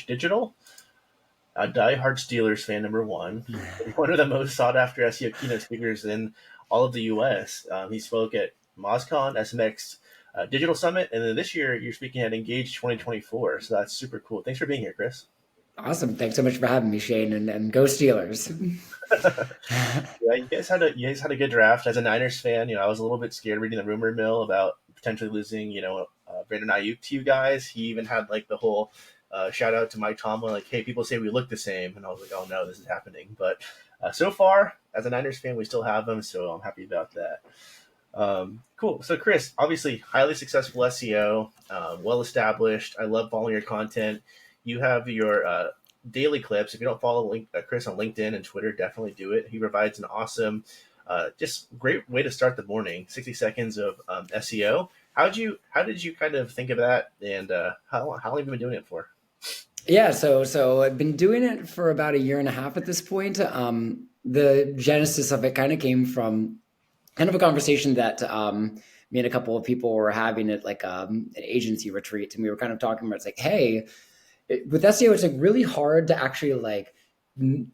Digital, a diehard Steelers fan, number one, one of the most sought after SEO keynote speakers in all of the US. He spoke at MozCon, SMX Digital Summit, and then this year you're speaking at Engage 2024. So that's super cool. Thanks for being here, Chris. Awesome. Thanks so much for having me, Shane, and go Steelers. Yeah, you guys had a good draft. As a Niners fan, I was a little bit scared reading the rumor mill about potentially losing, Brandon Ayuk to you guys. He even had like the whole shout out to Mike Tomlin, like, "Hey, people say we look the same," and I was like, "Oh no, this is happening." But so far, as a Niners fan, we still have him, so I'm happy about that. Cool. So, Chris, obviously, highly successful SEO, well established. I love following your content. You have your daily clips. If you don't follow Chris on LinkedIn and Twitter, definitely do it. He provides an awesome, just great way to start the morning. 60 seconds of SEO. How did you kind of think of that, and how long have you been doing it for? Yeah, so I've been doing it for about a year and a half at this point. The genesis of it kind of came from kind of a conversation that me and a couple of people were having at like an agency retreat, and we were kind of talking about it's like, hey, with SEO, it's like really hard to actually like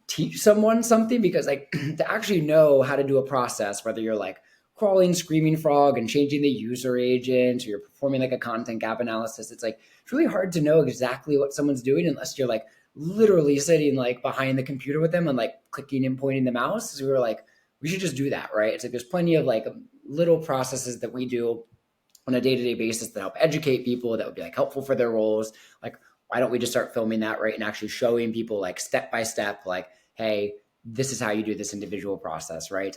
teach someone something because like to actually know how to do a process, whether you're like crawling Screaming Frog and changing the user agent or you're performing like a content gap analysis, it's like it's really hard to know exactly what someone's doing unless you're like literally sitting like behind the computer with them and like clicking and pointing the mouse. So we were like, we should just do that, right? It's like there's plenty of like little processes that we do on a day-to-day basis that help educate people that would be like helpful for their roles. Like, why don't we just start filming that, right? And actually showing people like step by step, like, hey, this is how you do this individual process, right?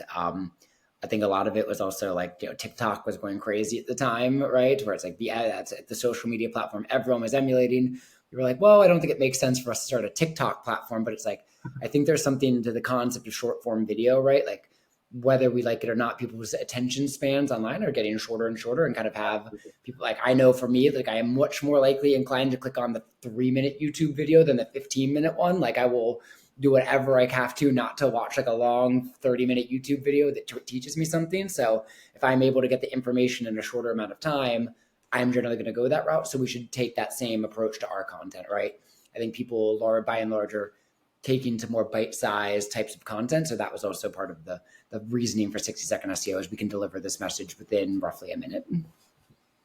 I think a lot of it was also like, TikTok was going crazy at the time, right? Where it's like, yeah, that's the social media platform everyone was emulating. We were like, well, I don't think it makes sense for us to start a TikTok platform, but it's like, I think there's something to the concept of short form video, right? Like whether we like it or not, people's attention spans online are getting shorter and shorter and kind of have people like, I know for me, like I am much more likely inclined to click on the 3-minute YouTube video than the 15-minute one. Like I will do whatever I have to not to watch like a long 30-minute YouTube video that teaches me something. So if I'm able to get the information in a shorter amount of time, I'm generally going to go that route. So we should take that same approach to our content, right? I think people are by and large are taking to more bite-sized types of content. So that was also part of the reasoning for 60-second SEO is we can deliver this message within roughly a minute.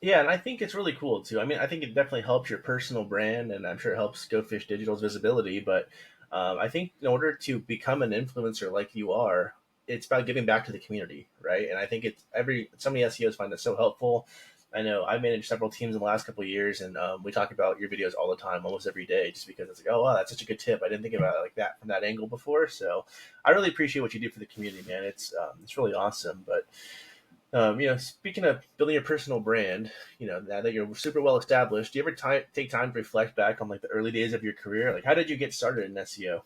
Yeah, and I think it's really cool too. I mean, I think it definitely helps your personal brand, and I'm sure it helps Go Fish Digital's visibility. But I think in order to become an influencer like you are, it's about giving back to the community, right? And I think it's so many SEOs find that so helpful. I know I managed several teams in the last couple of years, and we talk about your videos all the time, almost every day, just because it's like, oh wow, that's such a good tip. I didn't think about it like that from that angle before. So I really appreciate what you do for the community, man. It's really awesome. But speaking of building your personal brand, now that you're super well established, do you ever take time to reflect back on like the early days of your career? Like, how did you get started in SEO?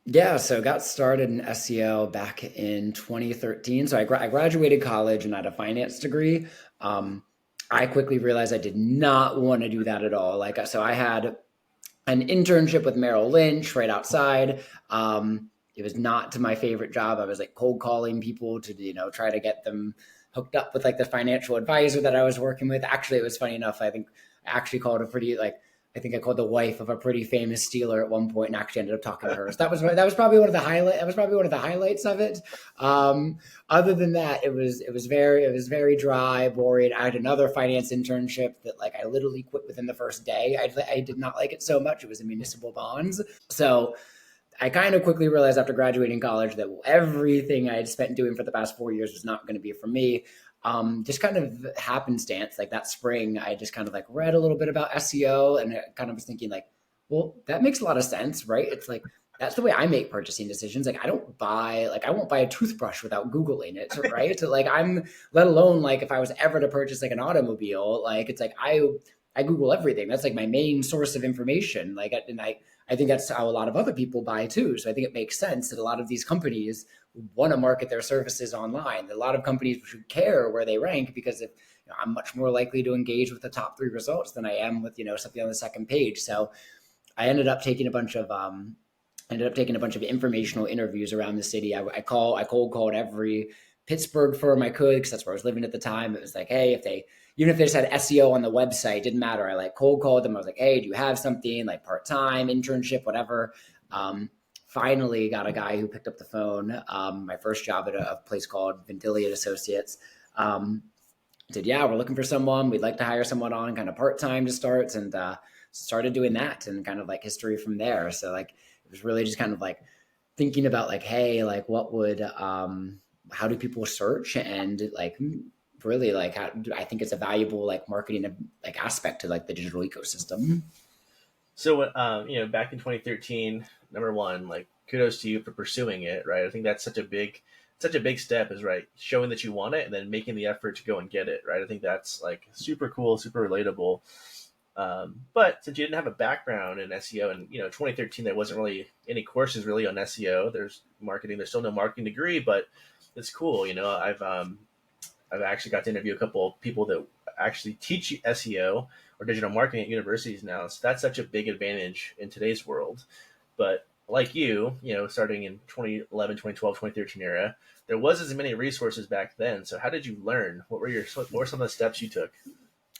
Yeah, so got started in SEO back in 2013. So I graduated college and I had a finance degree. I quickly realized I did not want to do that at all. So I had an internship with Merrill Lynch right outside. It was not to my favorite job. I was like cold calling people to, try to get them hooked up with like the financial advisor that I was working with. Actually, it was funny enough. I think I actually called a pretty I think I called the wife of a pretty famous Steeler at one point and actually ended up talking to her. So that was probably one of the highlights of it. Other than that, it was very dry, boring. I had another finance internship that like I literally quit within the first day. I did not like it so much. It was in municipal bonds. So I kind of quickly realized after graduating college that everything I had spent doing for the past 4 years was not going to be for me. Just kind of happenstance, like that spring, I just kind of like read a little bit about SEO and I kind of was thinking like, well, that makes a lot of sense, right? It's like, that's the way I make purchasing decisions. Like I won't buy a toothbrush without Googling it, right? So like let alone like if I was ever to purchase like an automobile, like it's like, I Google everything. That's like my main source of information. And I think that's how a lot of other people buy too. So I think it makes sense that a lot of these companies want to market their services online. A lot of companies should care where they rank because if I'm much more likely to engage with the top 3 results than I am with something on the second page. So I ended up taking a bunch of informational interviews around the city. I cold called every Pittsburgh firm I could because that's where I was living at the time. It was like, hey, if they even if they just had SEO on the website, didn't matter. I like cold called them. I was like, hey, do you have something like part-time internship, whatever? Finally got a guy who picked up the phone. My first job at a place called Vendiliat Associates. Said, yeah, we're looking for someone. We'd like to hire someone on kind of part-time to start, and started doing that, and kind of like history from there. So like, it was really just kind of like thinking about like, hey, like what would, how do people search, and like really like how, I think it's a valuable like marketing like aspect to like the digital ecosystem. So, back in 2013, number one, like kudos to you for pursuing it, right? I think that's such a big step is right, showing that you want it and then making the effort to go and get it, right? I think that's like super cool, super relatable. But since you didn't have a background in SEO, and 2013, there wasn't really any courses really on SEO. There's marketing. There's still no marketing degree, but it's cool. I've actually got to interview a couple of people that actually teach SEO or digital marketing at universities now. So that's such a big advantage in today's world. But like starting in 2011, 2012, 2013 era, there was as many resources back then. So how did you learn? What were some of the steps you took?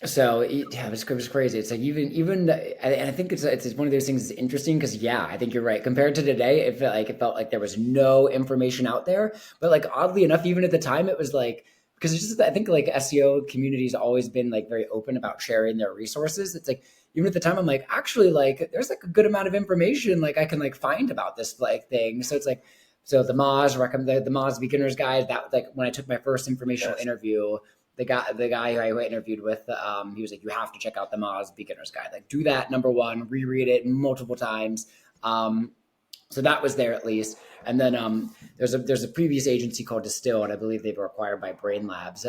So yeah, it was crazy. It's like and I think it's one of those things that's interesting because yeah, I think you're right. Compared to today, it felt like there was no information out there. But like oddly enough, even at the time, it was like because it's just I think like SEO community's always been like very open about sharing their resources. It's like even at the time, I'm like actually like there's like a good amount of information like I can like find about this like thing. So it's like so the Moz recommend the Moz beginner's guide that like when I took my first informational Yes. interview the guy who I interviewed with, he was like, you have to check out the Moz Beginner's Guide. Like, do that number one, reread it multiple times. So that was there at least. And then there's a previous agency called Distilled. I believe they were acquired by Brain Labs.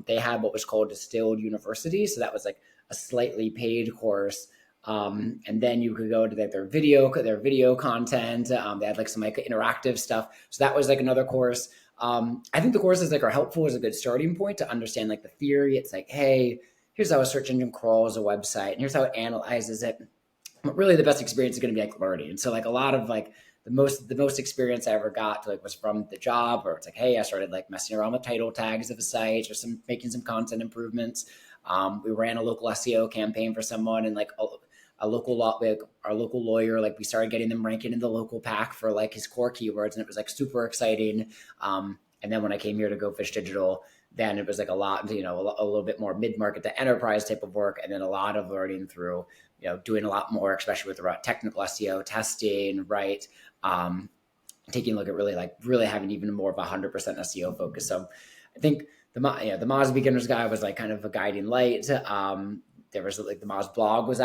They had what was called Distilled University. So that was like a slightly paid course. And then you could go to their video content. They had like some like interactive stuff. So that was like another course. I think the courses like are helpful as a good starting point to understand like the theory. It's like, hey, here's how a search engine crawls a website, and here's how it analyzes it. But really, the best experience is going to be like learning. And so, like a lot of like the most experience I ever got like was from the job, where it's like, hey, I started like messing around with title tags of a site or some making some content improvements. We ran a local SEO campaign for someone, and like a local law, like our local lawyer, like we started getting them ranking in the local pack for like his core keywords, and it was like super exciting. And then when I came here to Go Fish Digital, then it was like a lot, a little bit more mid-market to enterprise type of work, and then a lot of learning through, doing a lot more, especially with the technical SEO testing, right? Taking a look at really having even more of a 100% SEO focus. So I think the Moz Beginner's Guide was like kind of a guiding light. There was like the Moz blog was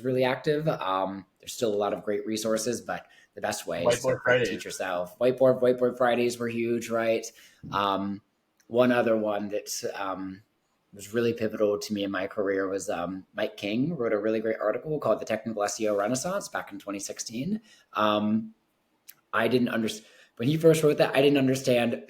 really active. There's still a lot of great resources, but the best way is to Whiteboard like Fridays. teach yourself. Whiteboard Fridays were huge, right? One other one that was really pivotal to me in my career was Mike King wrote a really great article called "The Technical SEO Renaissance" back in 2016. I didn't understand when he first wrote that. I didn't understand.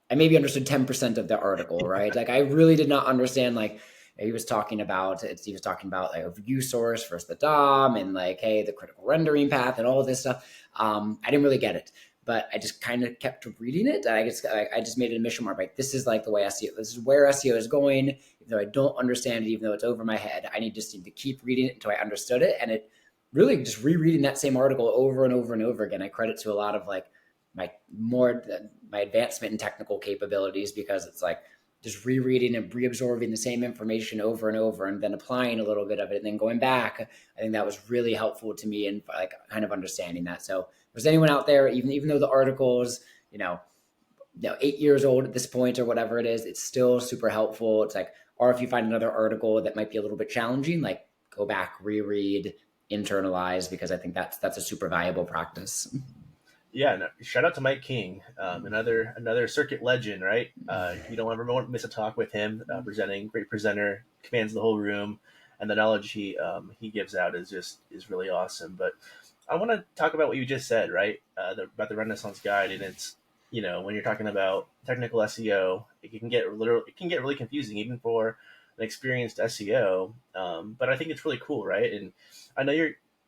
I maybe understood 10% of the article, right? Like I really did not understand. Like he was talking about like a view source versus the DOM and like hey the critical rendering path and all of this stuff. I didn't really get it, but I just kind of kept reading it. I just made it a mission mark. Like this is like the way SEO. This is where SEO is going. Even though I don't understand it, even though it's over my head, I just need to keep reading it until I understood it. And it really just rereading that same article over and over and over again. I credit to a lot of like my more my advancement in technical capabilities because it's like just rereading and reabsorbing the same information over and over and then applying a little bit of it and then going back. I think that was really helpful to me in like kind of understanding that. So if there's anyone out there, even though the article is, 8 years old at this point or whatever it is, it's still super helpful. It's like, or if you find another article that might be a little bit challenging, like go back, reread, internalize, because I think that's a super valuable practice. Yeah, no, shout out to Mike King, another circuit legend, right? You don't ever miss a talk with him. Presenting, great presenter, commands the whole room, and the knowledge he gives out is really awesome. But I want to talk about what you just said, right? About the Renaissance Guide, and it's when you're talking about technical SEO, it can get really confusing even for an experienced SEO. But I think it's really cool, right? And I know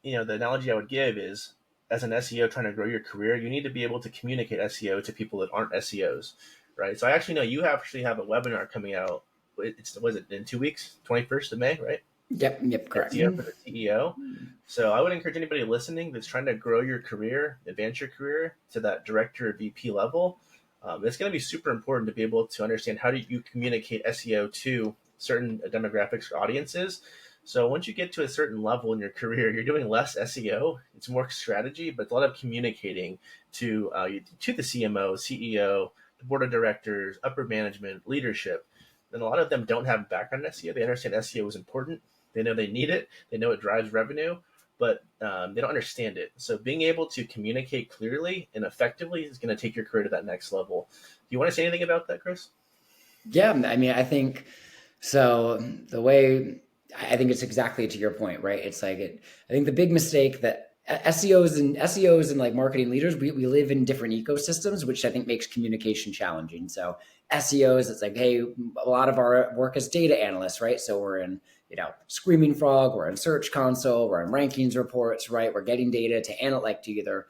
the analogy I would give is as an SEO trying to grow your career, you need to be able to communicate SEO to people that aren't SEOs, right? So I actually know you actually have a webinar coming out it's was it in 2 weeks, 21st of May, right? Yep, correct. SEO for the CEO. So I would encourage anybody listening that's trying to grow your career, advance your career to that director or VP level. It's going to be super important to be able to understand how do you communicate SEO to certain demographics or audiences. So once you get to a certain level in your career, you're doing less SEO. It's more strategy, but a lot of communicating to the CMO, CEO, the board of directors, upper management, leadership. And a lot of them don't have background in SEO. They understand SEO is important. They know they need it. They know it drives revenue, but they don't understand it. So being able to communicate clearly and effectively is going to take your career to that next level. Do you want to say anything about that, Chris? Yeah, I mean, I think so. The way I think it's exactly to your point, right? It's like I think the big mistake that SEOs and like marketing leaders, we live in different ecosystems, which I think makes communication challenging. So SEOs, it's like, hey, a lot of our work as data analysts, right? So we're in, Screaming Frog, we're in Search Console, we're in rankings reports, right? We're getting data to either,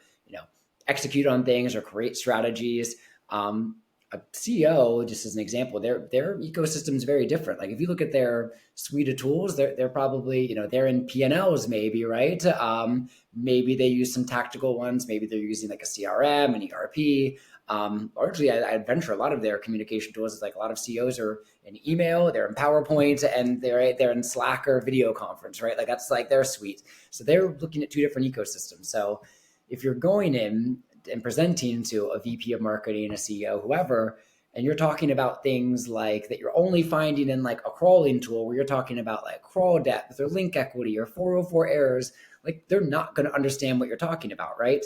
execute on things or create strategies. A CEO, just as an example, their ecosystem is very different. Like if you look at their suite of tools, they're probably, they're in P&Ls maybe, right? Maybe they use some tactical ones. Maybe they're using like a CRM, an ERP. Largely, I'd venture a lot of their communication tools is like a lot of CEOs are in email, they're in PowerPoint, and they're in Slack or video conference, right? Like that's like their suite. So they're looking at two different ecosystems. So if you're going in and presenting to a VP of marketing, a CEO, whoever, and you're talking about things like that you're only finding in like a crawling tool where you're talking about like crawl depth or link equity or 404 errors, like they're not going to understand what you're talking about, right?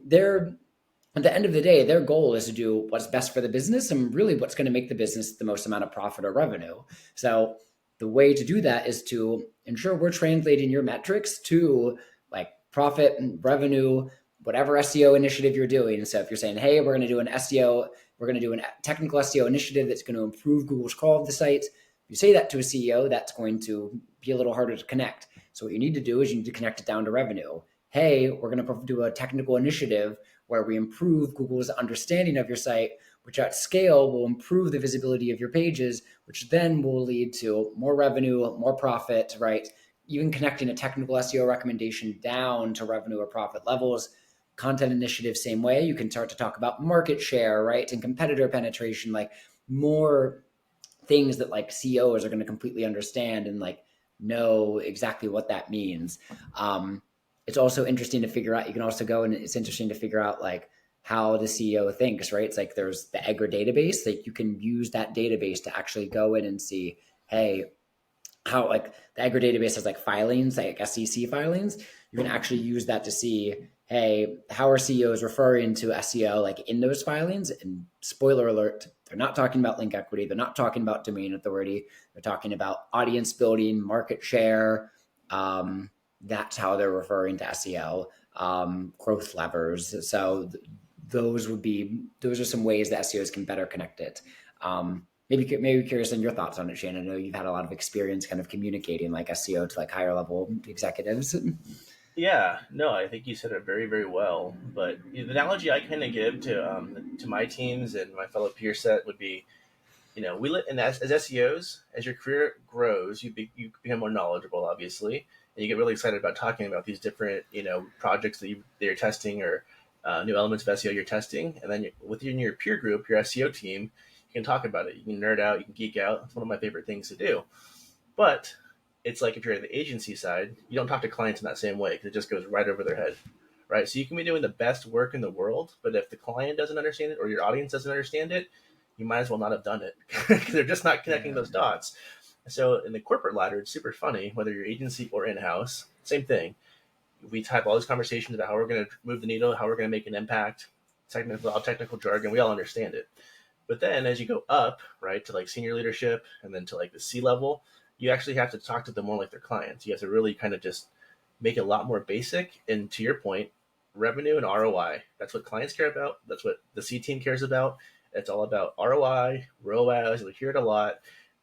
They're at the end of the day, their goal is to do what's best for the business and really what's going to make the business the most amount of profit or revenue. So the way to do that is to ensure we're translating your metrics to like profit and revenue, whatever SEO initiative you're doing. So if you're saying, hey, we're going to do an SEO, we're going to do a technical SEO initiative that's going to improve Google's crawl of the site. If you say that to a CEO, that's going to be a little harder to connect. So what you need to do is you need to connect it down to revenue. Hey, we're going to do a technical initiative where we improve Google's understanding of your site, which at scale will improve the visibility of your pages, which then will lead to more revenue, more profit, right? Even connecting a technical SEO recommendation down to revenue or profit levels. Content initiative, same way. You can start to talk about market share, right? And competitor penetration, like more things that like CEOs are going to completely understand and like know exactly what that means. It's also interesting to figure out. You can also go and it's interesting to figure out like how the CEO thinks, right? It's like there's the Egra database, like you can use that database to actually go in and see, hey, how like the Egra database has like filings, like SEC filings. You can actually use that to see, hey, how are CEOs referring to SEO like in those filings? And spoiler alert, they're not talking about link equity. They're not talking about domain authority. They're talking about audience building, market share. That's how they're referring to SEO, growth levers. So those are some ways that SEOs can better connect it. Maybe curious on your thoughts on it, Shannon. I know you've had a lot of experience kind of communicating like SEO to like higher level executives. Yeah, no, I think you said it very, very well. But the analogy I kind of give to my teams and my fellow peer set would be, we let and as SEOs, as your career grows, you become more knowledgeable, obviously, and you get really excited about talking about these different projects that you're testing or new elements of SEO you're testing, and then within your peer group, your SEO team, you can talk about it. You can nerd out, you can geek out. It's one of my favorite things to do. But it's like if you're at the agency side, you don't talk to clients in that same way because it just goes right over their head, right? So you can be doing the best work in the world, but if the client doesn't understand it or your audience doesn't understand it, you might as well not have done it because they're just not connecting those dots. So in the corporate ladder, it's super funny, whether you're agency or in-house, same thing. We have all these conversations about how we're going to move the needle, how we're going to make an impact, technical jargon, we all understand it. But then as you go up, right, to like senior leadership and then to like the C level, you actually have to talk to them more like their clients. You have to really kind of just make it a lot more basic. And to your point, revenue and ROI. That's what clients care about. That's what the C team cares about. It's all about ROI, ROAS. You'll hear it a lot.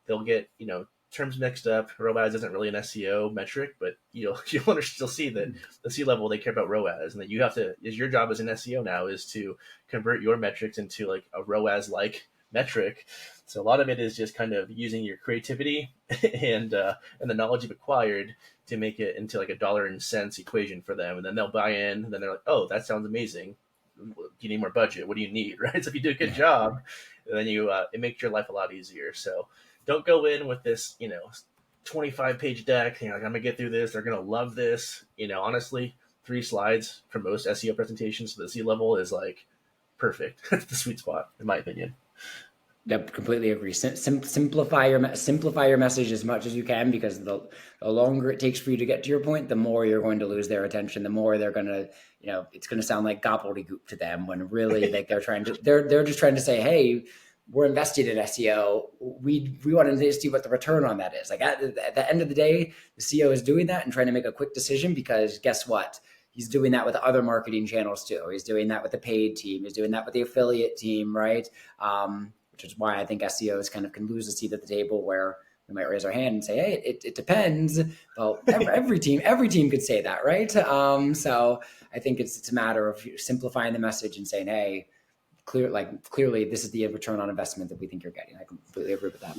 They'll get, terms mixed up. ROAS isn't really an SEO metric, but you'll still see that the C level, they care about ROAS, and that you have to, is your job as an SEO now is to convert your metrics into like a ROAS like metric. So a lot of it is just kind of using your creativity and the knowledge you've acquired to make it into like a dollar and cents equation for them, and then they'll buy in, and then they're like, "Oh, that sounds amazing. Do you need more budget? What do you need?" Right? So if you do a good job, then it makes your life a lot easier. So don't go in with this, 25-page deck. Like, I'm gonna get through this. They're gonna love this. Honestly, 3 slides for most SEO presentations to the C level is like perfect. That's the sweet spot, in my opinion. Yep, completely agree. Simplify your message as much as you can, because the longer it takes for you to get to your point, the more you're going to lose their attention. The more they're going to, it's going to sound like gobbledygook to them, when really like they're just trying to say, hey, we're invested in SEO. We want to see what the return on that is. Like at the end of the day, the CEO is doing that and trying to make a quick decision, because guess what? He's doing that with other marketing channels too. He's doing that with the paid team. He's doing that with the affiliate team, right? Which is why I think SEOs kind of can lose a seat at the table, where we might raise our hand and say, "Hey, it depends." Well, every team could say that, right? So I think it's a matter of simplifying the message and saying, "Hey, clearly, this is the return on investment that we think you're getting." I completely agree with that.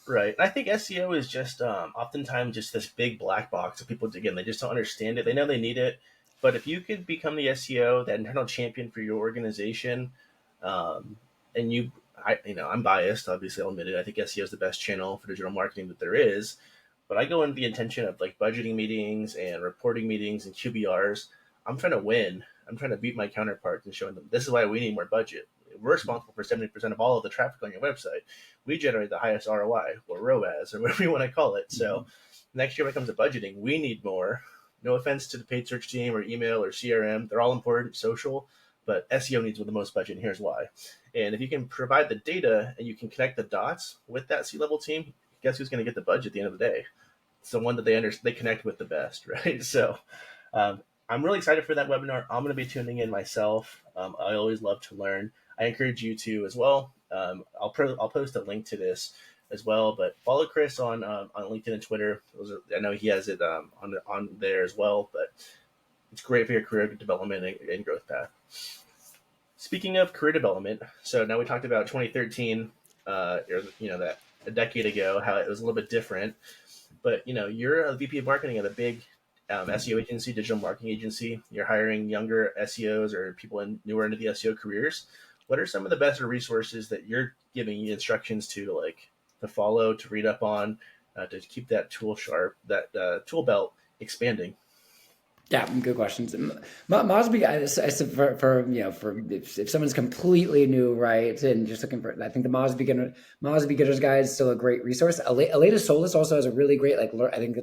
Right. And I think SEO is just oftentimes just this big black box of people, again, they just don't understand it. They know they need it. But if you could become the SEO, that internal champion for your organization, and I'm biased, obviously, I'll admit it. I think SEO is the best channel for digital marketing that there is. But I go into the intention of like budgeting meetings and reporting meetings and QBRs. I'm trying to win. I'm trying to beat my counterparts and showing them this is why we need more budget. We're responsible for 70% of all of the traffic on your website. We generate the highest ROI, or ROAS, or whatever you want to call it. So next year when it comes to budgeting, we need more. No offense to the paid search team or email or CRM. They're all important, social, but SEO needs the most budget, and here's why. And if you can provide the data and you can connect the dots with that C-level team, guess who's going to get the budget at the end of the day? It's the one that they connect with the best, right? So I'm really excited for that webinar. I'm going to be tuning in myself. I always love to learn. I encourage you to as well. I'll post a link to this as well, but follow Chris on LinkedIn and Twitter. I know he has it on there as well, but it's great for your career development and growth path. Speaking of career development, so now we talked about 2013, that a decade ago, how it was a little bit different. But you're a VP of marketing at a big SEO agency, digital marketing agency. You're hiring younger SEOs or people newer into the SEO careers. What are some of the best resources that you're giving instructions to follow, to read up on, to keep that tool sharp, that tool belt expanding? Yeah, good questions. Mosby, if someone's completely new, right, and just looking for, I think the Moz Beginner's Guide is still a great resource. Aleta Solis also has a really great, I think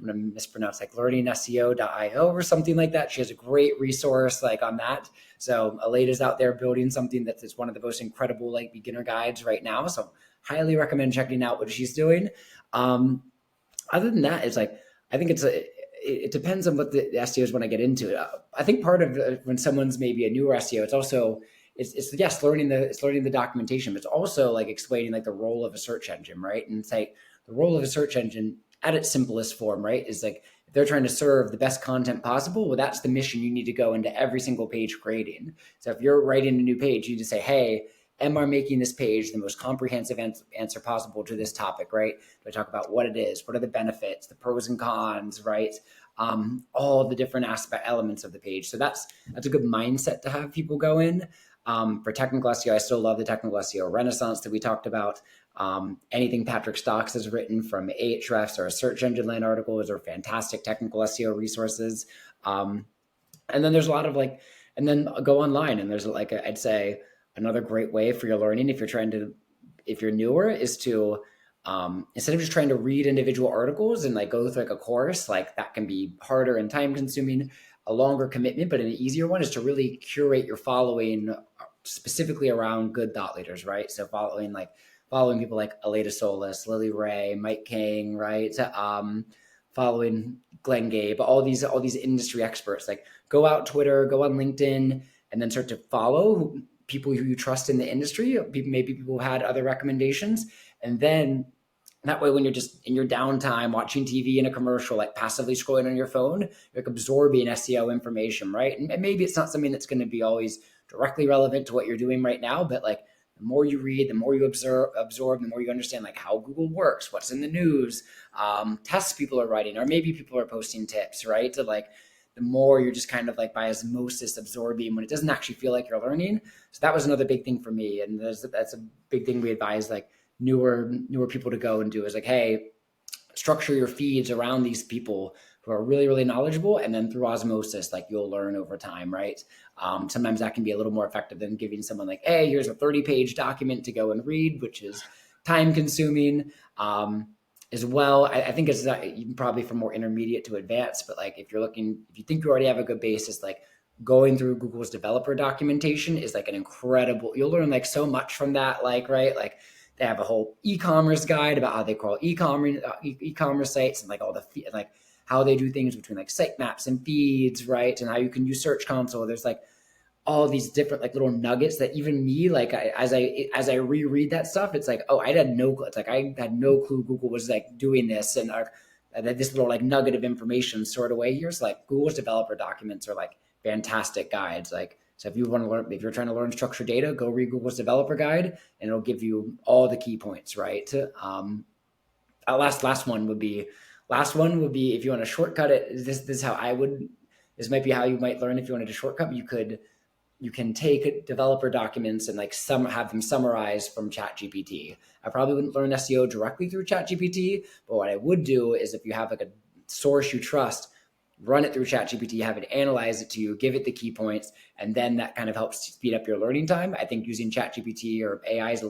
I'm going to mispronounce, like learningseo.io or something like that. She has a great resource on that. So Aleta's out there building something that is one of the most incredible beginner guides right now. So highly recommend checking out what she's doing. Other than that, it's I think it depends on what the SEOs want to get into. I think part of when someone's maybe a newer SEO, it's also it's learning the documentation, but it's also explaining the role of a search engine, right? And it's the role of a search engine at its simplest form, right, is if they're trying to serve the best content possible, well, that's the mission you need to go into every single page creating. So if you're writing a new page, you need to say, hey, am I making this page the most comprehensive answer possible to this topic, right? I talk about what it is, what are the benefits, the pros and cons, right? All the different elements of the page. So that's a good mindset to have people go in. For technical SEO, I still love the technical SEO renaissance that we talked about. Anything Patrick Stocks has written, from Ahrefs or Search Engine Land articles, are fantastic technical SEO resources. And then there's a lot of and then go online, and there's I'd say another great way for your learning if you're newer is to instead of just trying to read individual articles and go through a course, that can be harder and time consuming. A longer commitment, but an easier one, is to really curate your following specifically around good thought leaders, right? So following people like Aleta Solis, Lily Ray, Mike King, right? Following Glenn Gabe, all these industry experts. Go out Twitter, go on LinkedIn, and then start to follow people who you trust in the industry. Maybe people who had other recommendations, and then that way, when you're just in your downtime watching TV in a commercial, passively scrolling on your phone, you're absorbing SEO information, right? And maybe it's not something that's going to be always directly relevant to what you're doing right now, but the more you read, the more you absorb, the more you understand like how Google works, what's in the news, tests people are writing, or maybe people are posting tips, right? To like, the more you're just kind of like by osmosis absorbing when it doesn't actually feel like you're learning. So that was another big thing for me. And that's a big thing we advise like newer people to go and do is like, hey, structure your feeds around these people who are really, really knowledgeable. And then through osmosis, like you'll learn over time, right? Sometimes that can be a little more effective than giving someone like, hey, here's a 30-page document to go and read, which is time consuming. As well, I think it's probably from more intermediate to advanced, but like if you think you already have a good basis, like going through Google's developer documentation is like an incredible, you'll learn like so much from that, like, right? Like they have a whole e-commerce guide about how they crawl e-commerce sites and like all the like how they do things between like sitemaps and feeds, right? And how you can use Search Console. There's like all these different like little nuggets that even me like as I reread that stuff, it's like, oh, I had no, it's like I had no clue Google was like doing this, and this little like nugget of information stored away here. So like Google's developer documents are like fantastic guides. Like, so if you want to learn, if you're trying to learn structured data, go read Google's developer guide, and it'll give you all the key points, right? Last one would be if you want to shortcut it. This is how I would. This might be how you might learn if you wanted to shortcut. You can take developer documents and like have them summarized from ChatGPT. I probably wouldn't learn SEO directly through ChatGPT, but what I would do is if you have like a source you trust, run it through ChatGPT, have it analyze it to you, give it the key points, and then that kind of helps speed up your learning time. I think using ChatGPT or AI is I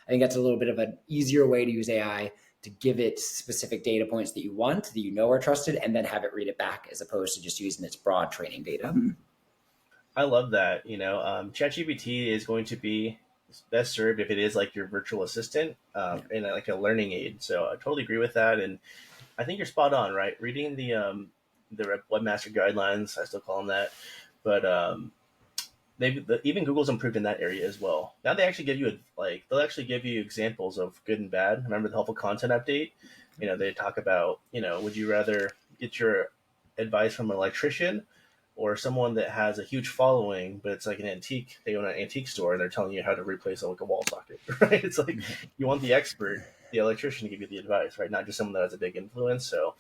think that's a little bit of an easier way to use AI to give it specific data points that you want, that you know are trusted, and then have it read it back as opposed to just using its broad training data. I love that. ChatGPT is going to be best served if it is like your virtual assistant, and like a learning aid. So I totally agree with that, and I think you're spot on. Right, reading the webmaster guidelines, I still call them that, but even Google's improved in that area as well. Now they actually give you they'll actually give you examples of good and bad. Remember the helpful content update? They talk about, would you rather get your advice from an electrician or someone that has a huge following, but it's like an antique, they own an antique store and they're telling you how to replace like a wall socket, right? It's like you want the expert, the electrician, to give you the advice, right? Not just someone that has a big influence. So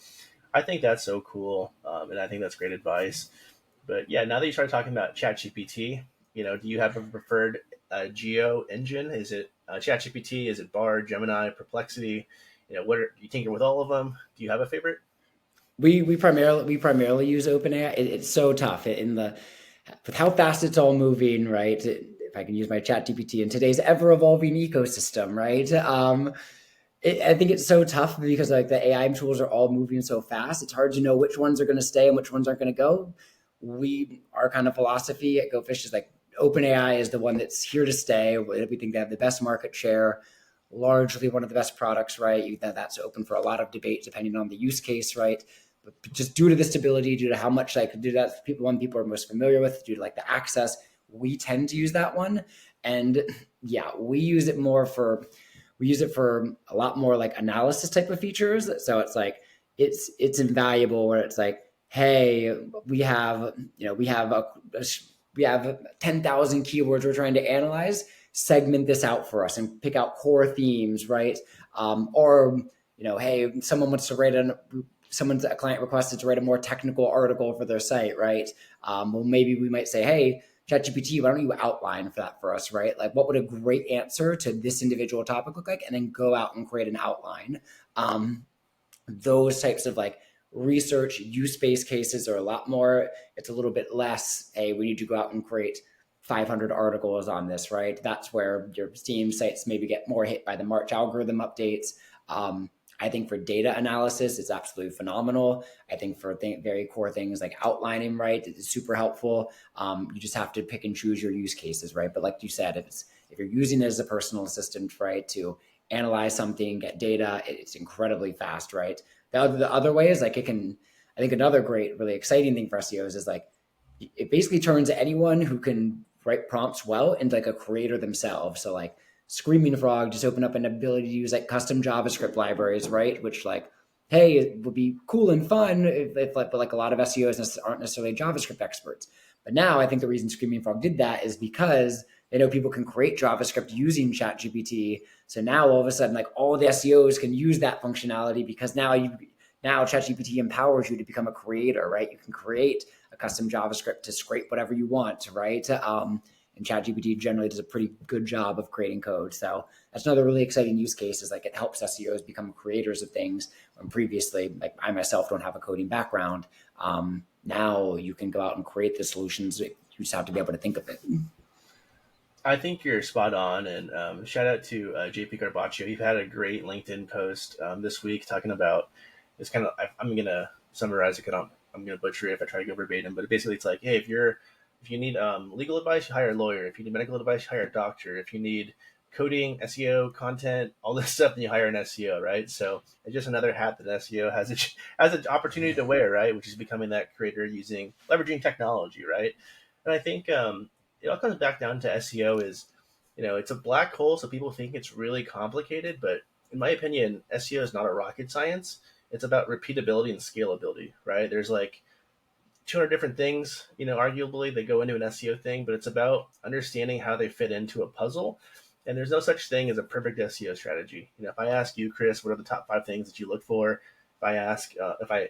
I think that's so cool, and I think that's great advice. But yeah, now that you start talking about ChatGPT, do you have a preferred Geo engine? Is it ChatGPT? Is it Bard, Gemini, Perplexity? You tinker with all of them? Do you have a favorite? We primarily use OpenAI. It's so tough with how fast it's all moving, right? If I can use my ChatGPT in today's ever evolving ecosystem, right? I think it's so tough because like the AI tools are all moving so fast. It's hard to know which ones are going to stay and which ones aren't going to go. Our kind of philosophy at GoFish is like OpenAI is the one that's here to stay. We think they have the best market share, largely one of the best products, right? That's open for a lot of debate depending on the use case, right? But just due to the stability, due to how much I could do that, people are most familiar with, due to like the access, we tend to use that one. And yeah, we use it for a lot more like analysis type of features. So it's like it's invaluable where it's like, hey, we have 10,000 keywords we're trying to analyze. Segment this out for us and pick out core themes, right? Or hey, a client requested to write a more technical article for their site, right? Well, maybe we might say, hey, ChatGPT, why don't you outline for that for us, right? Like, what would a great answer to this individual topic look like? And then go out and create an outline. Those types of like research use-based cases are a lot more. It's a little bit less, hey, we need to go out and create 500 articles on this, right? That's where your Steam sites maybe get more hit by the March algorithm updates. I think for data analysis, it's absolutely phenomenal. I think for very core things like outlining, right, it's super helpful. You just have to pick and choose your use cases, right? But like you said, if you're using it as a personal assistant, right, to analyze something, get data, it's incredibly fast, right? The other way is like I think another great, really exciting thing for SEOs is like it basically turns anyone who can write prompts well into like a creator themselves. So like Screaming Frog just opened up an ability to use like custom JavaScript libraries, right? Which like hey, it would be cool and fun if but like a lot of SEOs aren't necessarily JavaScript experts. But now I think the reason Screaming Frog did that is because they know people can create JavaScript using ChatGPT. So now all of a sudden, like all the SEOs can use that functionality because now ChatGPT empowers you to become a creator, right? You can create a custom JavaScript to scrape whatever you want, right? And ChatGPT generally does a pretty good job of creating code. So that's another really exciting use case is like it helps SEOs become creators of things when previously, like I myself don't have a coding background. Now you can go out and create the solutions. You just have to be able to think of it. I think you're spot on, and shout out to JP Garbaccio. He had a great LinkedIn post this week talking about it's kind of. I'm gonna summarize it. I'm gonna butcher it if I try to go verbatim, but basically it's like, hey, if you need legal advice, you hire a lawyer. If you need medical advice, you hire a doctor. If you need coding, SEO, content, all this stuff, then you hire an SEO, right? So it's just another hat that SEO has an opportunity to wear, right? Which is becoming that creator using leveraging technology, right? And I think it all comes back down to SEO is, it's a black hole, so people think it's really complicated, but in my opinion, SEO is not a rocket science. It's about repeatability and scalability, right? There's like 200 different things, arguably that go into an SEO thing, but it's about understanding how they fit into a puzzle. And there's no such thing as a perfect SEO strategy. If I ask you, Chris, what are the top 5 things that you look for? If I ask, if I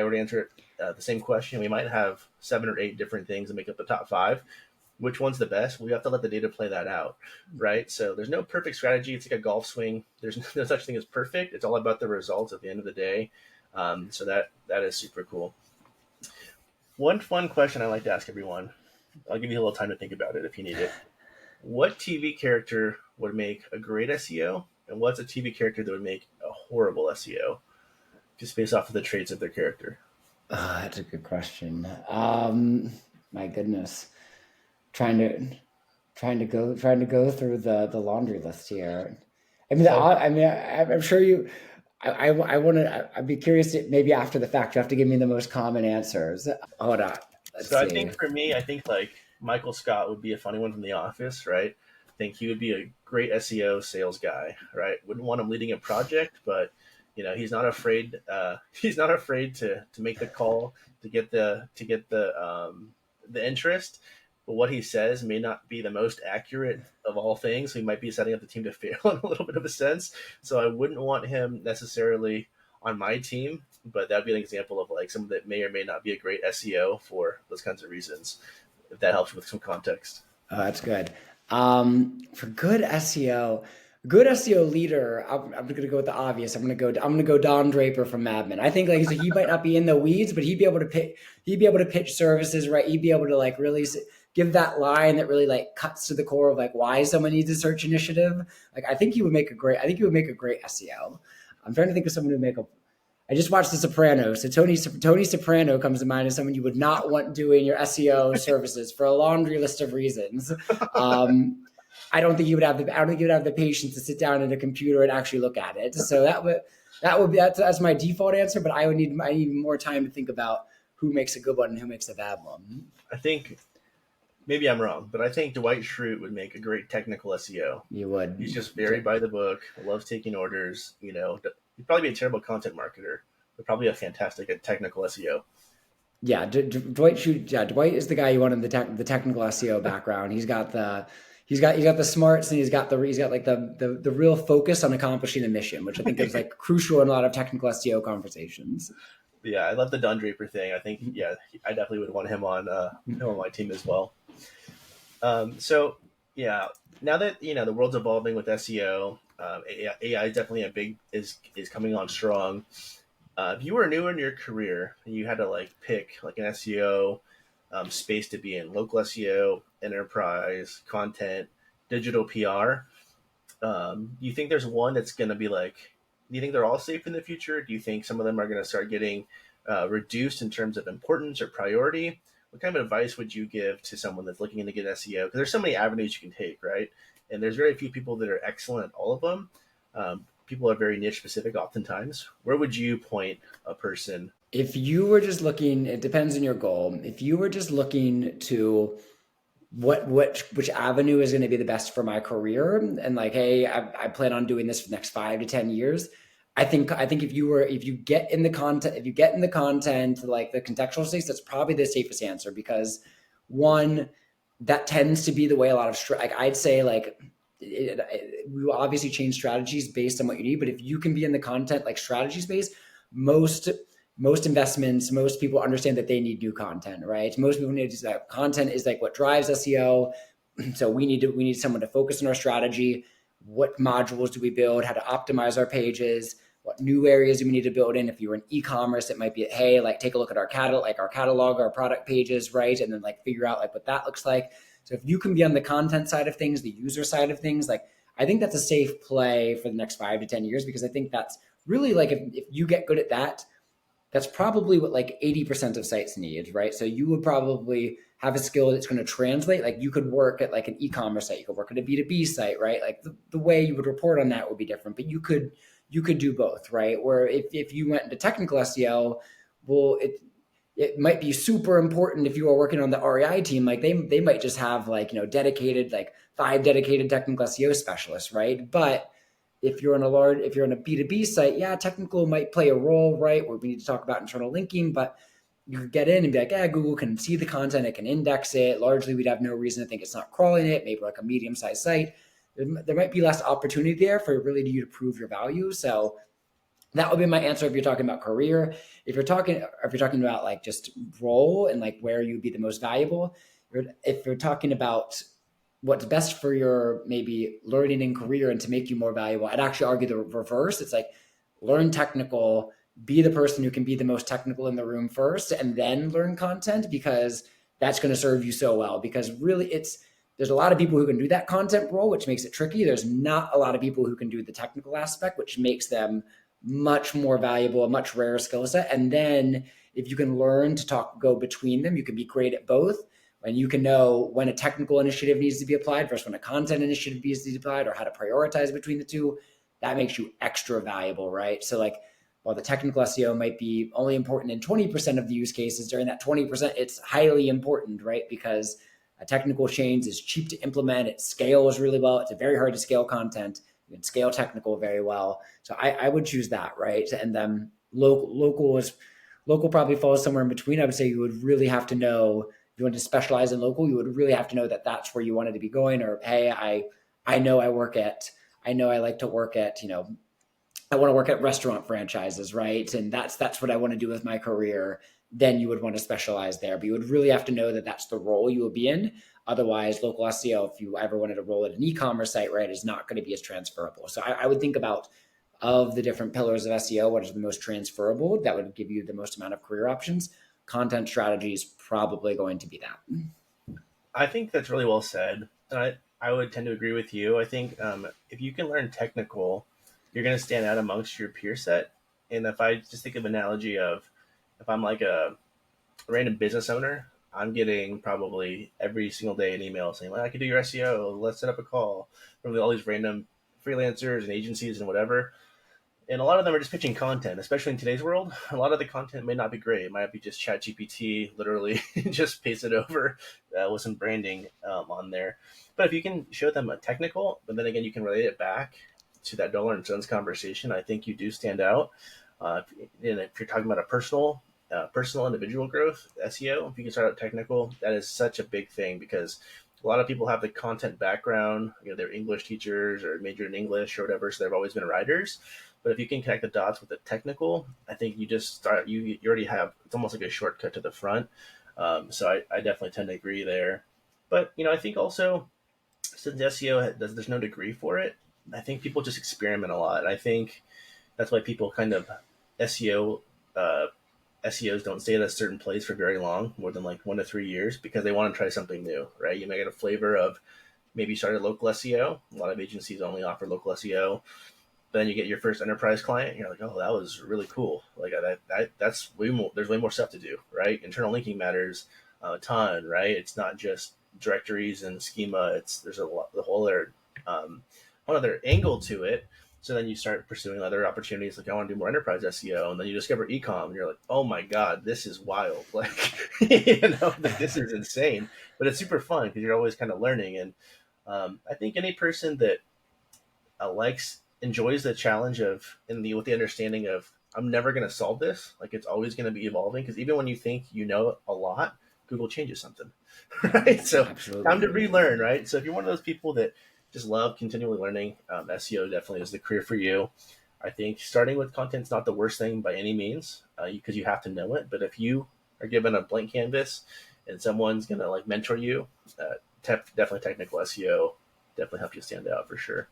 were to answer the same question, we might have 7 or 8 different things that make up the top 5. Which one's the best? We have to let the data play that out, right? So there's no perfect strategy. It's like a golf swing. There's no such thing as perfect. It's all about the results at the end of the day. So that is super cool. One fun question I like to ask everyone. I'll give you a little time to think about it if you need it. What TV character would make a great SEO, and what's a TV character that would make a horrible SEO, just based off of the traits of their character? That's a good question. My goodness, trying to trying to go through the laundry list here. I mean, So, I'm sure you. I want to. I'd be curious. Maybe after the fact, you have to give me the most common answers. Hold on. Let's so I see. think for me, I think like Michael Scott would be a funny one from The Office, right? I think he would be a great SEO sales guy, right? Wouldn't want him leading a project, but he's not afraid. He's not afraid to make the call to get the interest. But what he says may not be the most accurate of all things. So he might be setting up the team to fail in a little bit of a sense. So I wouldn't want him necessarily on my team, but that'd be an example of like someone that may or may not be a great SEO for those kinds of reasons. If that helps with some context. Oh, that's good. For good SEO, good SEO leader, I'm going to go with the obvious. I'm going to go Don Draper from Mad Men. I think like he might not be in the weeds, but he'd be able to pitch services, right? He'd be able to like really give that line that really like cuts to the core of like why someone needs a search initiative. Like I think he would make a great SEO. I'm trying to think of someone who would make a I just watched The Sopranos. So Tony Soprano comes to mind as someone you would not want doing your SEO services for a laundry list of reasons. I don't think you would have the patience to sit down at a computer and actually look at it. So that's my default answer. But I need more time to think about who makes a good one and who makes a bad one. I think maybe I'm wrong, but I think Dwight Schrute would make a great technical SEO. You would. He's just very by the book, loves taking orders. He'd probably be a terrible content marketer, but probably a fantastic at technical SEO. Yeah, Dwight is the guy you want in the technical SEO background. He's got the smarts and he's got like the real focus on accomplishing a mission, which I think is like crucial in a lot of technical SEO conversations. Yeah, I love the Don Draper thing. I think, yeah, I definitely would want him on my team as well. So yeah, now that the world's evolving with SEO, AI is definitely is coming on strong. If you were new in your career and you had to like pick like an SEO space to be in, local SEO, enterprise, content, digital PR, do you think there's one that's going to be like? Do you think they're all safe in the future? Do you think some of them are going to start getting reduced in terms of importance or priority? What kind of advice would you give to someone that's looking to get SEO? Because there's so many avenues you can take, right? And there's very few people that are excellent at all of them. People are very niche specific oftentimes. Where would you point a person? If you were just looking, it depends on your goal. If you were just looking to which avenue is going to be the best for my career, and like, hey, I plan on doing this for the next 5 to 10 years. I think if you get in the content, like the contextual space, that's probably the safest answer, because one, that tends to be the way a lot of like I'd say like we will obviously change strategies based on what you need, but if you can be in the content like strategy space, most investments, most people understand that they need new content, right? Most people need that content is like what drives SEO. So we need someone to focus on our strategy. What modules do we build? How to optimize our pages? What new areas do we need to build in? If you're in e-commerce, it might be, hey, like take a look at our catalog, our product pages, right? And then like figure out like what that looks like. So if you can be on the content side of things, the user side of things, like I think that's a safe play for the next 5 to 10 years, because I think that's really like if you get good at that, that's probably what like 80% of sites need, right? So you would probably have a skill that's going to translate. Like you could work at like an e-commerce site, you could work at a B2B site, right? Like the way you would report on that would be different, but you could do both, right? Where if you went into technical SEO, well, it might be super important if you are working on the REI team. Like they might just have like, dedicated, like 5 dedicated technical SEO specialists, right? But if you're on a B2B site, yeah, technical might play a role, right? Where we need to talk about internal linking, but you could get in and be like, yeah, Google can see the content, it can index it. Largely, we'd have no reason to think it's not crawling it. Maybe like a medium-sized site, there might be less opportunity there for really you to prove your value. So that would be my answer if you're talking about career. If you're talking about like just role and like where you'd be the most valuable, if you're talking about what's best for your maybe learning and career and to make you more valuable, I'd actually argue the reverse. It's like learn technical, be the person who can be the most technical in the room first, and then learn content, because that's going to serve you so well. Because really, there's a lot of people who can do that content role, which makes it tricky. There's not a lot of people who can do the technical aspect, which makes them much more valuable, a much rarer skill set. And then if you can learn to go between them, you can be great at both. And you can know when a technical initiative needs to be applied versus when a content initiative needs to be applied, or how to prioritize between the two. That makes you extra valuable, right? So like, while the technical SEO might be only important in 20% of the use cases, during that 20%, it's highly important, right? Because a technical change is cheap to implement, it scales really well. It's very hard to scale content. You can scale technical very well. So I would choose that, right? And then local probably falls somewhere in between. I would say you would really have to know, if you want to specialize in local, you would really have to know that that's where you wanted to be going. Or hey, I know I like to work at, I want to work at restaurant franchises, right? And that's what I want to do with my career. Then you would want to specialize there, but you would really have to know that that's the role you will be in. Otherwise, local SEO, if you ever wanted to roll at an e-commerce site, right, is not going to be as transferable. So I would think about, of the different pillars of SEO, what is the most transferable that would give you the most amount of career options? Content strategy is probably going to be that. I think that's really well said. I would tend to agree with you. I think if you can learn technical, you're going to stand out amongst your peer set. And if I just think of an analogy of, if I'm like a random business owner, I'm getting probably every single day an email saying, well, I can do your SEO. Let's set up a call from all these random freelancers and agencies and whatever. And a lot of them are just pitching content, especially in today's world. A lot of the content may not be great. It might be just Chat GPT, literally just paste it over with some branding on there. But if you can show them a technical, but then again, you can relate it back to that dollar and cents conversation, I think you do stand out. If you're talking about a personal individual growth, SEO, if you can start out technical, that is such a big thing, because a lot of people have the content background, they're English teachers or majored in English or whatever, so they've always been writers. But if you can connect the dots with the technical, I think you just start, you already have, it's almost like a shortcut to the front. So I definitely tend to agree there. But, I think also, since SEO there's no degree for it, I think people just experiment a lot. I think that's why people kind of SEO SEOs don't stay at a certain place for very long, more than like 1 to 3 years, because they want to try something new, right? You may get a flavor of, maybe you started local SEO. A lot of agencies only offer local SEO. But then you get your first enterprise client, and you're like, oh, that was really cool. Like that's way more. There's way more stuff to do, right? Internal linking matters a ton, right? It's not just directories and schema. There's the whole other one other angle to it. So then you start pursuing other opportunities, like I want to do more enterprise SEO, and then you discover ecom, and you're like, oh my god, this is wild! Like, like this is insane, but it's super fun because you're always kind of learning. And I think any person that likes enjoys the challenge of with the understanding of I'm never going to solve this. Like it's always going to be evolving because even when you think you know a lot, Google changes something, Yeah, right? So time to absolutely. relearn, right? So if you're one of those people that just love continually learning, SEO definitely is the career for you. I think starting with content is not the worst thing by any means because you have to know it. But if you are given a blank canvas and someone's going to like mentor you, definitely technical SEO definitely help you stand out for sure.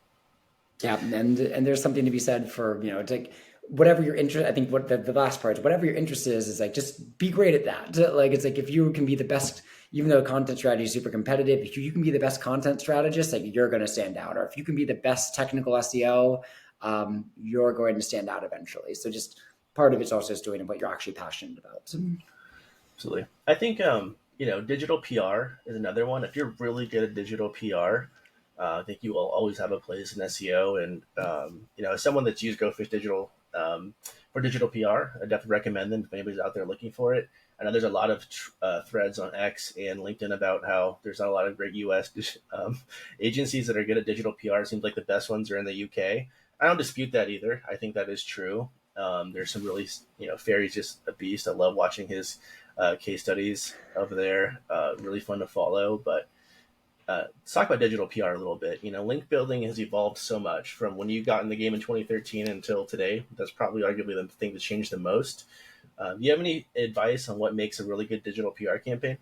Yeah, and there's something to be said for, it's like whatever your interest. I think what the last part is, whatever your interest is like just be great at that. Like it's like if you can be the best, even though content strategy is super competitive, if you can be the best content strategist, like you're going to stand out. Or if you can be the best technical SEO, you're going to stand out eventually. So just part of it's also just doing what you're actually passionate about. So, Absolutely. I think digital PR is another one. If you're really good at digital PR, I think you will always have a place in SEO. And as someone that's used GoFish Digital for digital PR, I definitely recommend them if anybody's out there looking for it. I know there's a lot of threads on X and LinkedIn about how there's not a lot of great US agencies that are good at digital PR. It seems like the best ones are in the UK. I don't dispute that either. I think that is true. There's some really, Ferry's just a beast. I love watching his case studies over there. Really fun to follow. But let's talk about digital PR a little bit. Link building has evolved so much from when you got in the game in 2013 until today. That's probably arguably the thing that's changed the most. Do you have any advice on what makes a really good digital PR campaign?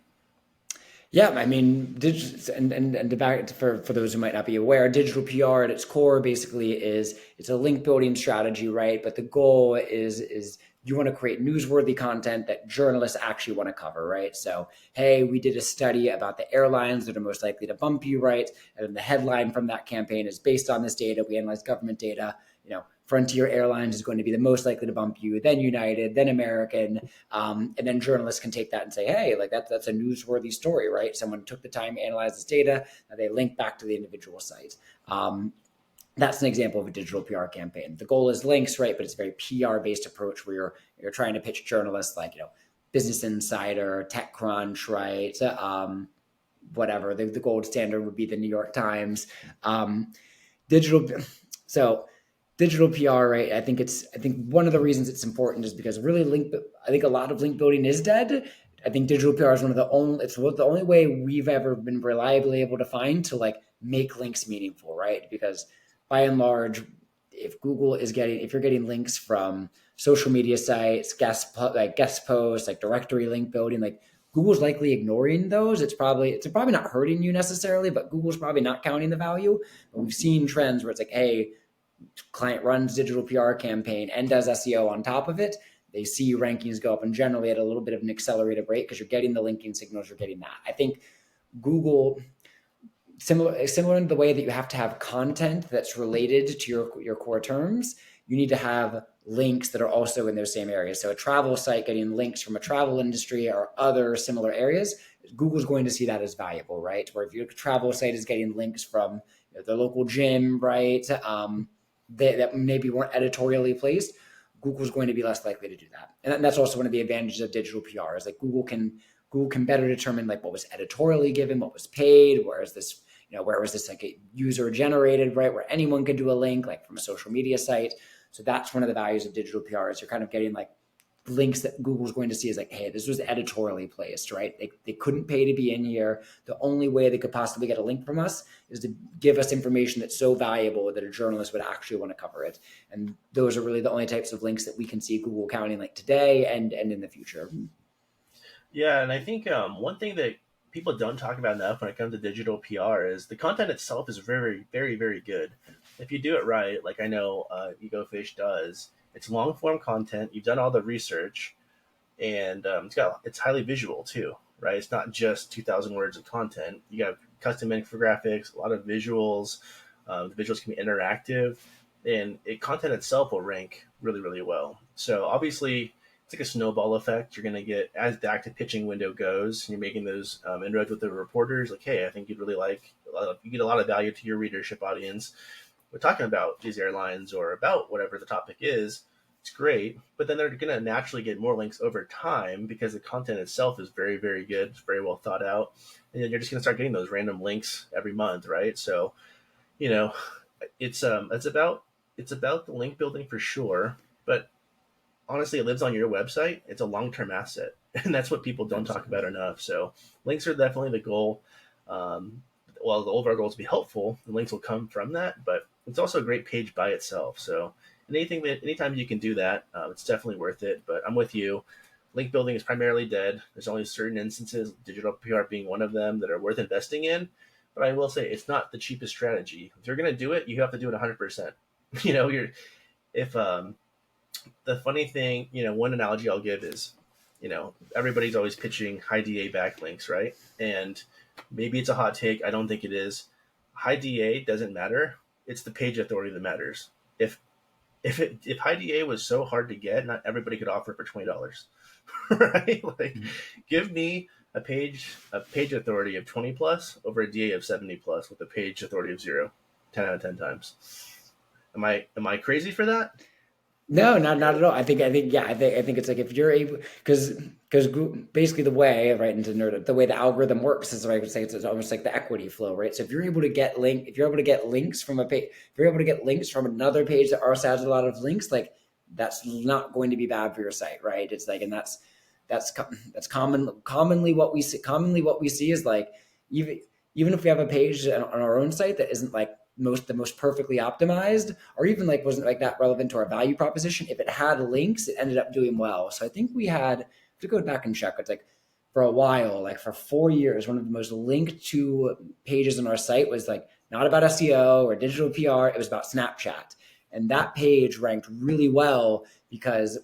yeah, I mean, and the back for those who might not be aware, digital PR at its core basically is it's a link building strategy, right? But the goal is you want to create newsworthy content that journalists actually want to cover, right? So, hey, we did a study about the airlines that are most likely to bump you, right? And the headline from that campaign is based on this data. We analyzed government data. Frontier Airlines is going to be the most likely to bump you, then United, then American, and then journalists can take that and say, hey, like that's a newsworthy story, right? Someone took the time to analyze this data, and they link back to the individual site. That's an example of a digital PR campaign. The goal is links, right? But it's a very PR based approach where you're trying to pitch journalists like Business Insider, TechCrunch, right? Whatever the gold standard would be the New York Times. Digital, so digital PR, right? I think one of the reasons it's important is because really I think a lot of link building is dead. I think digital PR is it's the only way we've ever been reliably able to find to like make links meaningful, right? Because by and large, if you're getting links from social media sites, guest posts, like directory link building, like Google's likely ignoring those. It's probably not hurting you necessarily, but Google's probably not counting the value. But we've seen trends where it's like, hey, client runs digital PR campaign and does SEO on top of it, they see rankings go up and generally at a little bit of an accelerated rate because you're getting the linking signals, you're getting that. I think Google, similar in the way that you have to have content that's related to your core terms, you need to have links that are also in those same areas. So a travel site getting links from a travel industry or other similar areas, Google's going to see that as valuable, right? Where if your travel site is getting links from the local gym, right, that maybe weren't editorially placed, Google's going to be less likely to do that. And that's also one of the advantages of digital PR is like Google can better determine like what was editorially given, what was paid, where was this like a user generated, right? Where anyone could do a link like from a social media site. So that's one of the values of digital PR is you're kind of getting like links that Google's going to see is like, hey, this was editorially placed, right? They couldn't pay to be in here. The only way they could possibly get a link from us is to give us information that's so valuable that a journalist would actually want to cover it. And those are really the only types of links that we can see Google counting like today and in the future. Yeah, and I think one thing that people don't talk about enough when it comes to digital PR is the content itself is very, very, very good. If you do it right, like I know EgoFish does, it's long form content. You've done all the research, and it's highly visual too, right? It's not just 2,000 words of content. You got custom infographics, a lot of visuals. The visuals can be interactive, and content itself will rank really, really well. So obviously, it's like a snowball effect. You're going to get as the active pitching window goes, and you're making those inroads with the reporters. Like, hey, I think you'd really you get a lot of value to your readership audience. We're talking about these airlines or about whatever the topic is. It's great, but then they're going to naturally get more links over time because the content itself is very, very good. It's very well thought out, and then you're just going to start getting those random links every month, right? So, you know, it's about it's about the link building for sure, but honestly, it lives on your website. It's a long term asset, and that's what people don't talk about Absolutely. enough. So links are definitely the goal. Um, well, the overall goal is to be helpful. The links will come from that, but it's also a great page by itself. So anytime you can do that, it's definitely worth it. But I'm with you. Link building is primarily dead. There's only certain instances, digital PR being one of them, that are worth investing in. But I will say it's not the cheapest strategy. If you're going to do it, you have to do it 100%. You know, you're if the funny thing, one analogy I'll give is, everybody's always pitching high DA backlinks, right? And maybe it's a hot take. I don't think it is. High DA doesn't matter. It's the page authority that matters. If high DA was so hard to get, not everybody could offer it for $20, right? Like, give me a page authority of 20 plus over a DA of 70 plus with a page authority of zero, 10 out of 10 times. Am I crazy for that? No, not at all. Yeah, I think it's like if you're able, because basically the way, right, into nerd, the way the algorithm works is, I would say, it's almost like the equity flow, right? So if you're able to get links from a page, if you're able to get links from another page that also has a lot of links, like that's not going to be bad for your site, right? It's like, and that's commonly what we see. Commonly what we see is like, even even if we have a page on our own site that isn't like the most perfectly optimized, or even like wasn't like that relevant to our value proposition, if it had links, it ended up doing well. So I think we had, to go back and check, it's like for a while, like for 4 years, one of the most linked to pages on our site was like not about SEO or digital PR, it was about Snapchat. And that page ranked really well because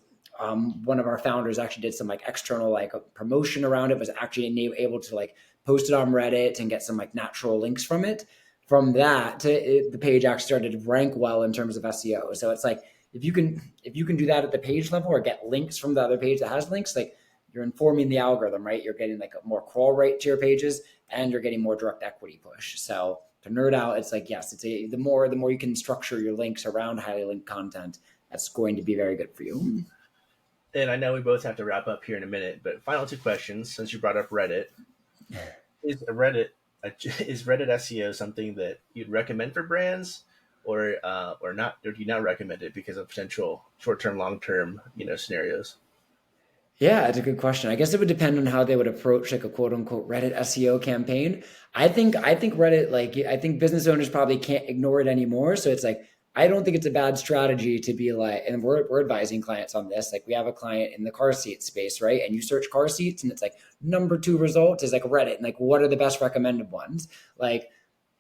one of our founders actually did some like external like promotion around it, was actually able to like post it on Reddit and get some like natural links from it. From that the page actually started to rank well in terms of SEO. So it's like if you can do that at the page level or get links from the other page that has links, like you're informing the algorithm, right? You're getting like a more crawl rate to your pages, and you're getting more direct equity push. So to nerd out, it's like, yes, the more you can structure your links around highly linked content, that's going to be very good for you. And I know we both have to wrap up here in a minute, but final two questions. Since you brought up Reddit, is Reddit is Reddit SEO something that you'd recommend for brands, or not? Or do you not recommend it because of potential short term, long term scenarios? Yeah, it's a good question. I guess it would depend on how they would approach like a quote unquote Reddit SEO campaign. I think Reddit, like, I think business owners probably can't ignore it anymore. So it's like I don't think it's a bad strategy to be like, and we're advising clients on this. Like we have a client in the car seat space, right? And you search car seats, and it's like number two result is like Reddit, and like what are the best recommended ones? Like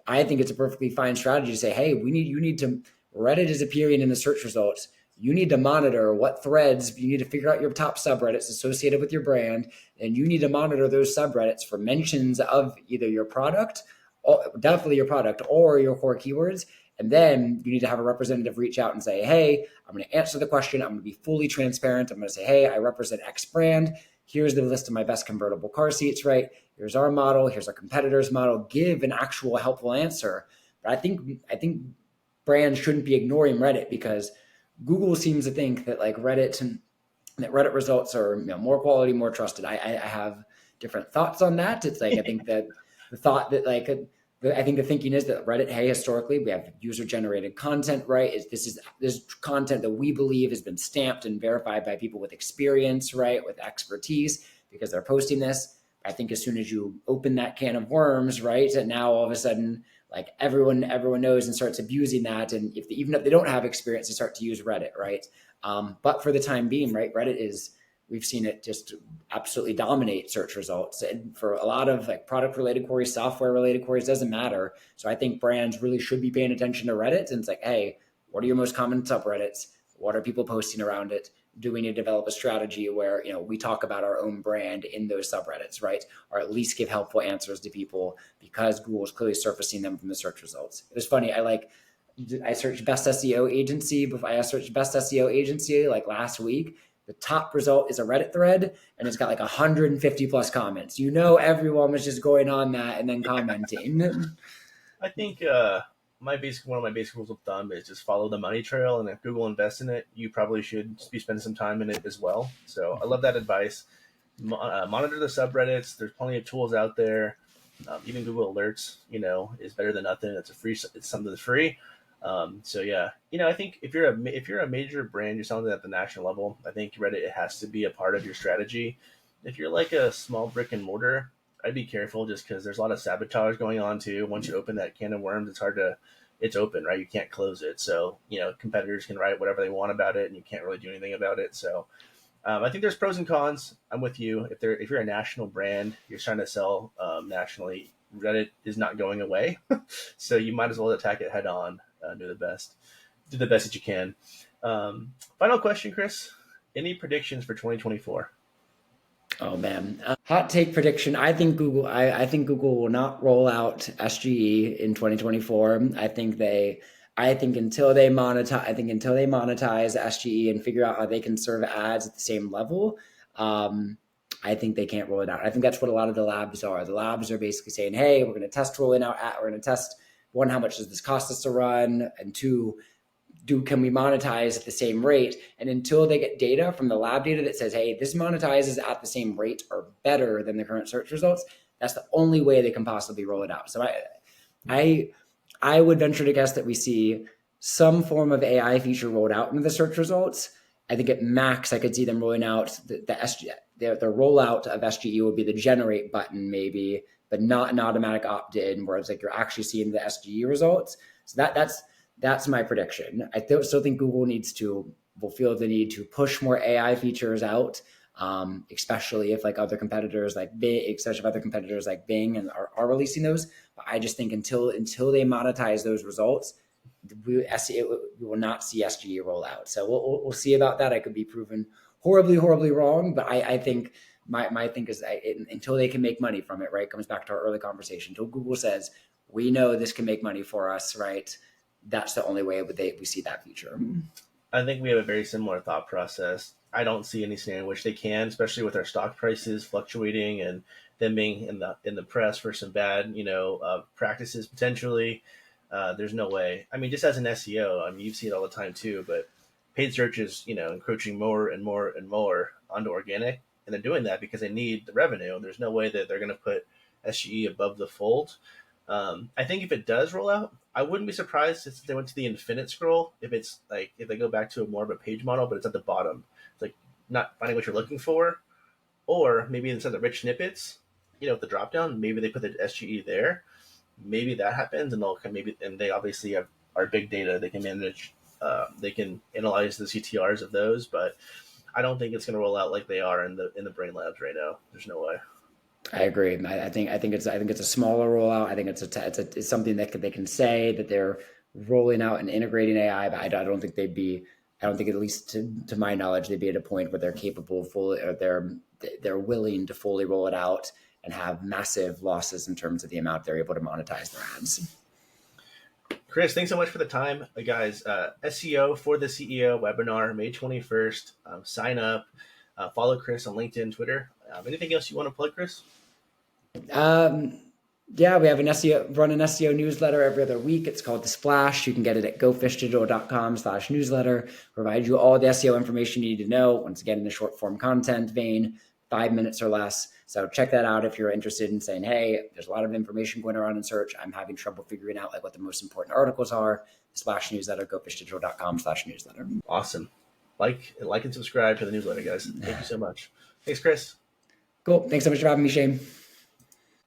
I think it's a perfectly fine strategy to say, hey, you need to, Reddit is appearing in the search results. You need to monitor what threads, you need to figure out your top subreddits associated with your brand, and you need to monitor those subreddits for mentions of either your product, or definitely your product, or your core keywords. And then you need to have a representative reach out and say, hey, I'm going to answer the question. I'm going to be fully transparent. I'm going to say, hey, I represent X brand. Here's the list of my best convertible car seats, right? Here's our model, here's our competitor's model. Give an actual helpful answer. But I think brands shouldn't be ignoring Reddit, because Google seems to think that like Reddit results are, more quality, more trusted. I have different thoughts on that. It's like I think that the thought that like I think the thinking is that Reddit, hey, historically we have user generated content, right? This content that we believe has been stamped and verified by people with experience, right, with expertise, because they're posting this. I think as soon as you open that can of worms, right, and now all of a sudden, like everyone knows and starts abusing that, and even if they don't have experience, they start to use Reddit, right? But for the time being, right, Reddit is, we've seen it just absolutely dominate search results, and for a lot of like product related queries, software related queries, doesn't matter. So I think brands really should be paying attention to Reddit, and it's like, hey, what are your most common subreddits? What are people posting around it? Do we need to develop a strategy where we talk about our own brand in those subreddits, right? Or at least give helpful answers to people, because Google is clearly surfacing them from the search results. It was funny. I searched best SEO agency before I searched best SEO agency like last week. The top result is a Reddit thread, and it's got like 150 plus comments. Everyone was just going on that and then commenting. I think one of my basic rules of thumb is just follow the money trail, and if Google invests in it, you probably should be spending some time in it as well. So I love that advice. Monitor the subreddits. There's plenty of tools out there. Even Google Alerts, is better than nothing. It's something that's free. So yeah, I think if you're a major brand, you're selling at the national level. I think Reddit, it has to be a part of your strategy. If you're like a small brick and mortar, I'd be careful just because there's a lot of sabotage going on too. Once you open that can of worms, it's open, right? You can't close it. So competitors can write whatever they want about it, and you can't really do anything about it. So I think there's pros and cons. I'm with you. If you're a national brand, you're trying to sell nationally. Reddit is not going away, so you might as well attack it head on. Do the best that you can. Final question, Chris. Any predictions for 2024? Oh man, hot take prediction. I think Google will not roll out SGE in 2024. I think until they monetize SGE and figure out how they can serve ads at the same level, I think they can't roll it out. I think that's what a lot of the labs are. The labs are basically saying, "Hey, we're going to test rolling out. We're going to test one, how much does this cost us to run, and two, can we monetize at the same rate?" And until they get data from the lab data that says, hey, this monetizes at the same rate or better than the current search results, that's the only way they can possibly roll it out. So I I would venture to guess that we see some form of AI feature rolled out into the search results. I think at max, I could see them rolling out the rollout of SGE would be the generate button, maybe, but not an automatic opt-in, where it's like you're actually seeing the SGE results. So that's my prediction. Still think Google will feel the need to push more AI features out, especially if other competitors like Bing and are releasing those. But I just think until they monetize those results, we will not see SGE roll out. So we'll see about that. I could be proven horribly wrong, but I think my thing is until they can make money from it, right? Comes back to our early conversation. Until Google says, we know this can make money for us, right? That's the only way we see that feature. I think we have a very similar thought process. I don't see any scenario in which they can, especially with our stock prices fluctuating and them being in the press for some bad, practices potentially. There's no way. I mean, just as an SEO, I mean, you see it all the time too. But paid search is, encroaching more and more and more onto organic, and they're doing that because they need the revenue. There's no way that they're going to put SGE above the fold. I think if it does roll out, I wouldn't be surprised if they went to the infinite scroll. If they go back to more of a page model, but it's at the bottom. It's like not finding what you're looking for, or maybe instead of rich snippets, with the drop down, maybe they put the SGE there. Maybe that happens, and they obviously have our big data. They can manage. They can analyze the CTRs of those, but I don't think it's going to roll out like they are in the brain labs right now. There's no way. I agree. I think it's a smaller rollout. I think it's something that they can say that they're rolling out and integrating AI, but I don't think I don't think, at least to my knowledge, they'd be at a point where they're capable fully, or they're willing to fully roll it out and have massive losses in terms of the amount they're able to monetize their ads. Chris, thanks so much for the time, guys. SEO for the CEO webinar, May 21st. Sign up. Follow Chris on LinkedIn, Twitter. Anything else you want to plug, Chris? Yeah, we have an SEO newsletter every other week. It's called The Splash. You can get it at gofishdigital.com/newsletter. Provide you all the SEO information you need to know. Once again, in the short form content vein, 5 minutes or less. So check that out if you're interested in saying, hey, there's a lot of information going around in search. I'm having trouble figuring out what the most important articles are. The Splash newsletter, gofishdigital.com/newsletter. Awesome. Like and subscribe to the newsletter, guys. Thank you so much. Thanks, Chris. Cool. Thanks so much for having me, Shane.